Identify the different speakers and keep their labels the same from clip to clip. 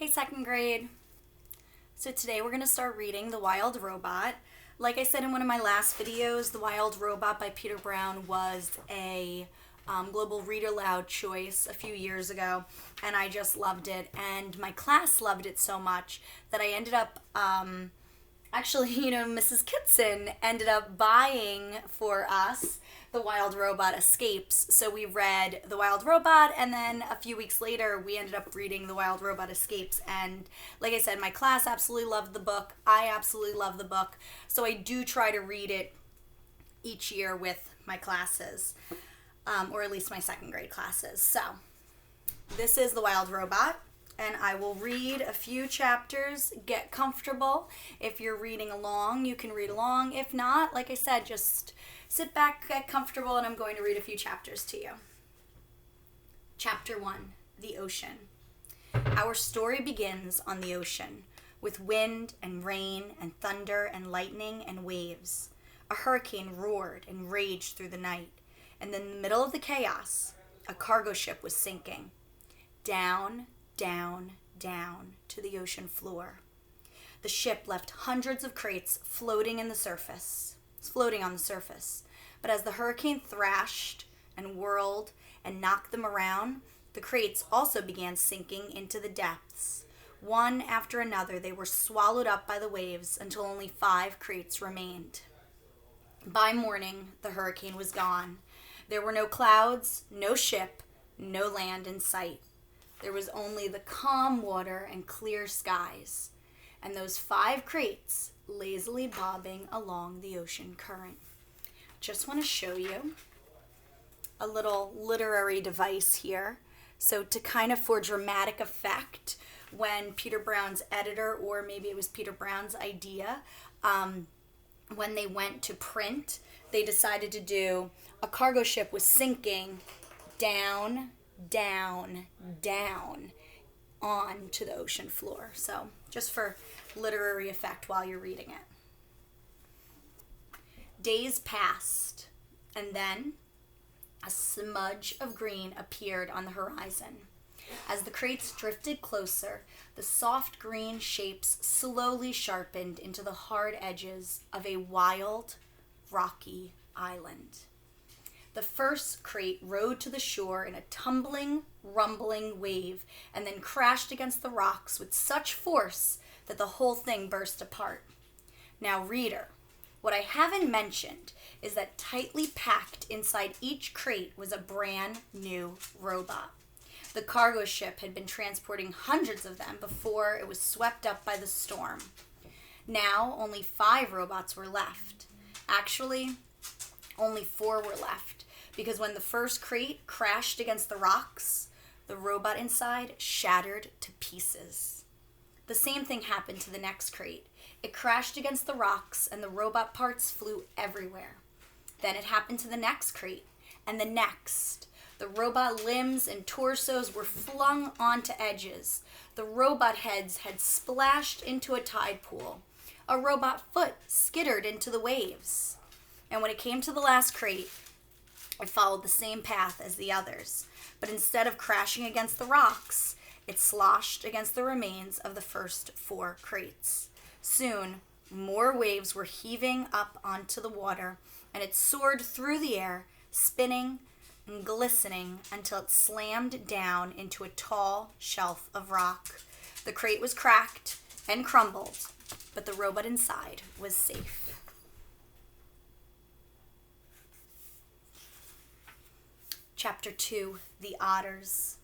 Speaker 1: Hey, second grade. So today we're going to start reading The Wild Robot. Like I said in one of my last videos, The Wild Robot by Peter Brown was a Global Read Aloud choice a few years ago, and I just loved it. And my class loved it so much that I ended up, Mrs. Kitson ended up buying for us The Wild Robot Escapes. So we read The Wild Robot, and then a few weeks later we ended up reading The Wild Robot Escapes. And like I said, my class absolutely loved the book. I absolutely love the book. So I do try to read it each year with my classes, or at least my second grade classes. So this is The Wild Robot, and I will read a few chapters. Get comfortable. If you're reading along, you can read along. If not, like I said, just sit back, get comfortable, and I'm going to read a few chapters to you. Chapter 1, The Ocean. Our story begins on the ocean, with wind and rain and thunder and lightning and waves. A hurricane roared and raged through the night, and in the middle of the chaos, a cargo ship was sinking. Down, down, down to the ocean floor. The ship left hundreds of crates floating on the surface. But as the hurricane thrashed and whirled and knocked them around, the crates also began sinking into the depths. One after another, they were swallowed up by the waves until only 5 crates remained. By morning, the hurricane was gone. There were no clouds, no ship, no land in sight. There was only the calm water and clear skies, and those 5 crates lazily bobbing along the ocean current. Just want to show you a little literary device here. So for dramatic effect, when Peter Brown's editor, or maybe it was Peter Brown's idea, when they went to print, they decided to do a cargo ship was sinking down, down, down on to the ocean floor. So just for literary effect while you're reading it. Days passed, and then a smudge of green appeared on the horizon. As the crates drifted closer, the soft green shapes slowly sharpened into the hard edges of a wild, rocky island. The first crate rode to the shore in a tumbling, rumbling wave and then crashed against the rocks with such force that the whole thing burst apart. Now, reader, what I haven't mentioned is that tightly packed inside each crate was a brand new robot. The cargo ship had been transporting hundreds of them before it was swept up by the storm. Now, only 5 robots were left. Actually, only 4 were left, because when the first crate crashed against the rocks, the robot inside shattered to pieces. The same thing happened to the next crate. It crashed against the rocks, and the robot parts flew everywhere. Then it happened to the next crate, and the next. The robot limbs and torsos were flung onto edges. The robot heads had splashed into a tide pool. A robot foot skittered into the waves. And when it came to the last crate, it followed the same path as the others. But instead of crashing against the rocks, it sloshed against the remains of the first 4 crates. Soon, more waves were heaving up onto the water, and it soared through the air, spinning and glistening until it slammed down into a tall shelf of rock. The crate was cracked and crumbled, but the robot inside was safe. Chapter 2, The Otters.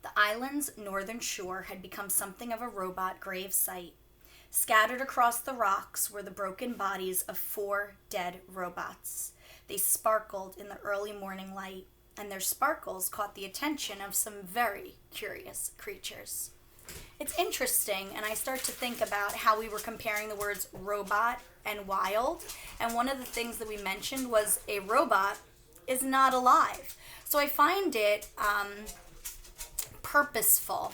Speaker 1: The island's northern shore had become something of a robot grave site. Scattered across the rocks were the broken bodies of 4 dead robots. They sparkled in the early morning light, and their sparkles caught the attention of some very curious creatures. It's interesting, and I start to think about how we were comparing the words robot and wild, and one of the things that we mentioned was a robot is not alive. So I find it purposeful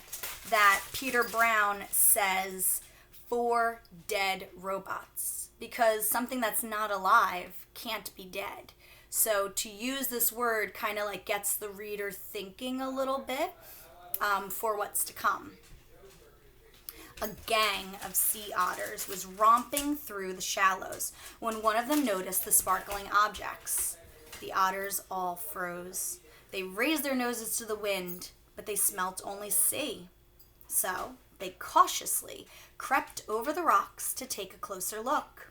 Speaker 1: that Peter Brown says 4 dead robots, because something that's not alive can't be dead. So to use this word kind of like gets the reader thinking a little bit for what's to come. A gang of sea otters was romping through the shallows when one of them noticed the sparkling objects. The otters all froze. They raised their noses to the wind, but they smelt only sea. So they cautiously crept over the rocks to take a closer look.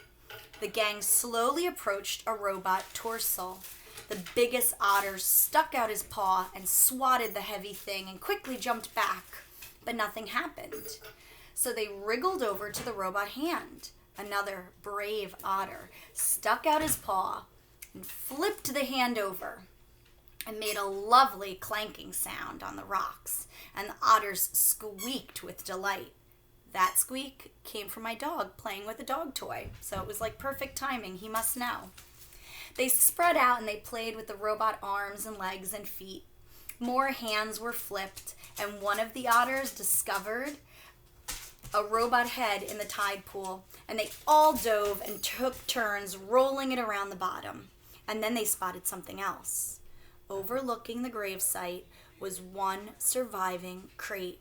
Speaker 1: The gang slowly approached a robot torso. The biggest otter stuck out his paw and swatted the heavy thing and quickly jumped back, but nothing happened. So they wriggled over to the robot hand. Another brave otter stuck out his paw and flipped the hand over and made a lovely clanking sound on the rocks, and the otters squeaked with delight. That squeak came from my dog playing with a dog toy, so it was like perfect timing, he must know. They spread out and they played with the robot arms and legs and feet. More hands were flipped, and one of the otters discovered a robot head in the tide pool, and they all dove and took turns rolling it around the bottom. And then they spotted something else. Overlooking the gravesite was one surviving crate.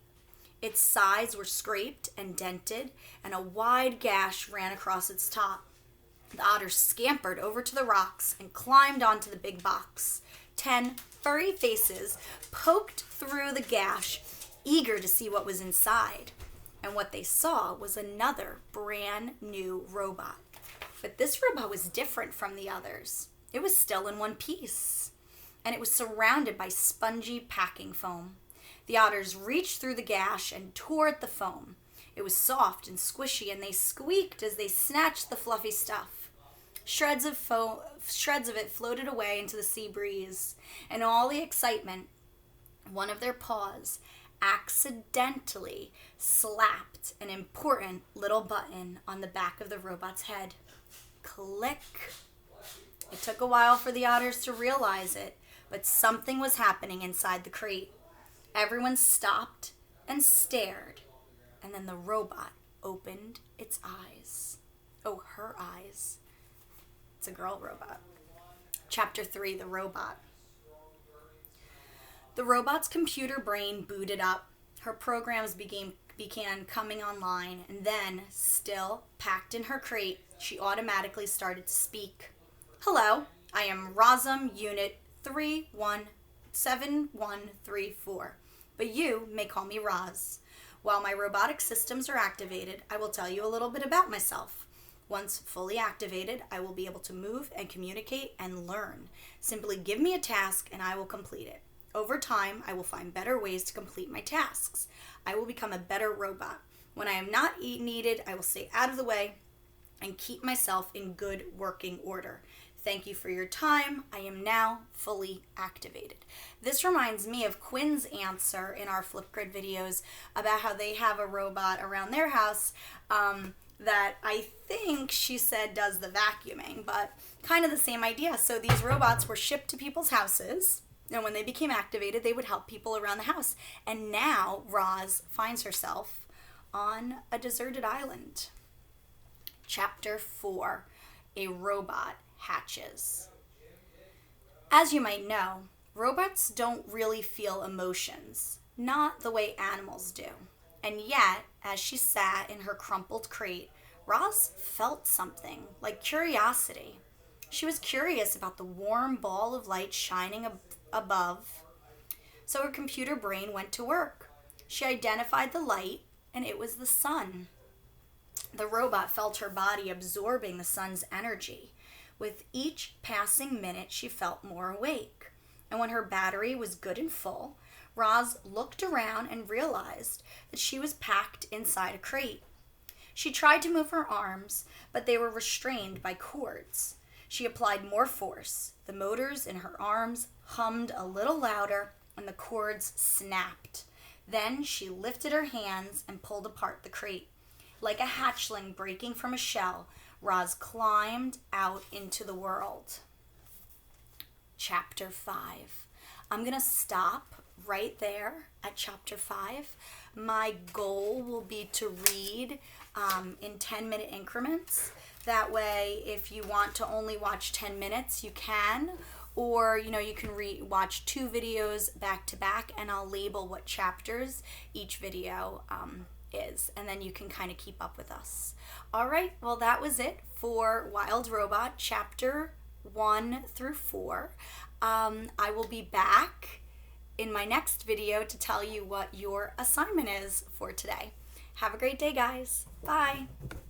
Speaker 1: Its sides were scraped and dented, and a wide gash ran across its top. The otter scampered over to the rocks and climbed onto the big box. 10 furry faces poked through the gash, eager to see what was inside. And what they saw was another brand new robot. But this robot was different from the others. It was still in one piece, and it was surrounded by spongy packing foam. The otters reached through the gash and tore at the foam. It was soft and squishy, and they squeaked as they snatched the fluffy stuff. Shreds of it floated away into the sea breeze. In all the excitement, one of their paws accidentally slapped an important little button on the back of the robot's head. Click. It took a while for the otters to realize it, but something was happening inside the crate. Everyone stopped and stared, and then the robot opened its eyes. Oh, her eyes. It's a girl robot. Chapter 3, The Robot. The robot's computer brain booted up. Her programs began coming online, and then, still packed in her crate, she automatically started to speak. Hello, I am Rosum Unit 317134, but you may call me Roz. While my robotic systems are activated, I will tell you a little bit about myself. Once fully activated, I will be able to move and communicate and learn. Simply give me a task and I will complete it. Over time, I will find better ways to complete my tasks. I will become a better robot. When I am not needed, I will stay out of the way and keep myself in good working order. Thank you for your time. I am now fully activated. This reminds me of Quinn's answer in our Flipgrid videos about how they have a robot around their house that I think she said does the vacuuming, but kind of the same idea. So these robots were shipped to people's houses, and when they became activated, they would help people around the house. And now Roz finds herself on a deserted island. Chapter 4, A Robot Hatches. As you might know, robots don't really feel emotions, not the way animals do. And yet, as she sat in her crumpled crate, Roz felt something, like curiosity. She was curious about the warm ball of light shining above. So her computer brain went to work. She identified the light, and it was the sun. The robot felt her body absorbing the sun's energy. With each passing minute, she felt more awake. And when her battery was good and full, Roz looked around and realized that she was packed inside a crate. She tried to move her arms, but they were restrained by cords. She applied more force. The motors in her arms hummed a little louder, and the cords snapped. Then she lifted her hands and pulled apart the crate. Like a hatchling breaking from a shell, Roz climbed out into the world. Chapter 5. I'm going to stop right there at Chapter 5. My goal will be to read in 10-minute increments. That way, if you want to only watch 10 minutes, you can. Or, you can watch 2 videos back to back, and I'll label what chapters each video is, and then you can kind of keep up with us. All right, well, that was it for Wild Robot chapter 1 through 4. I will be back in my next video to tell you what your assignment is for today. Have a great day, guys. Bye.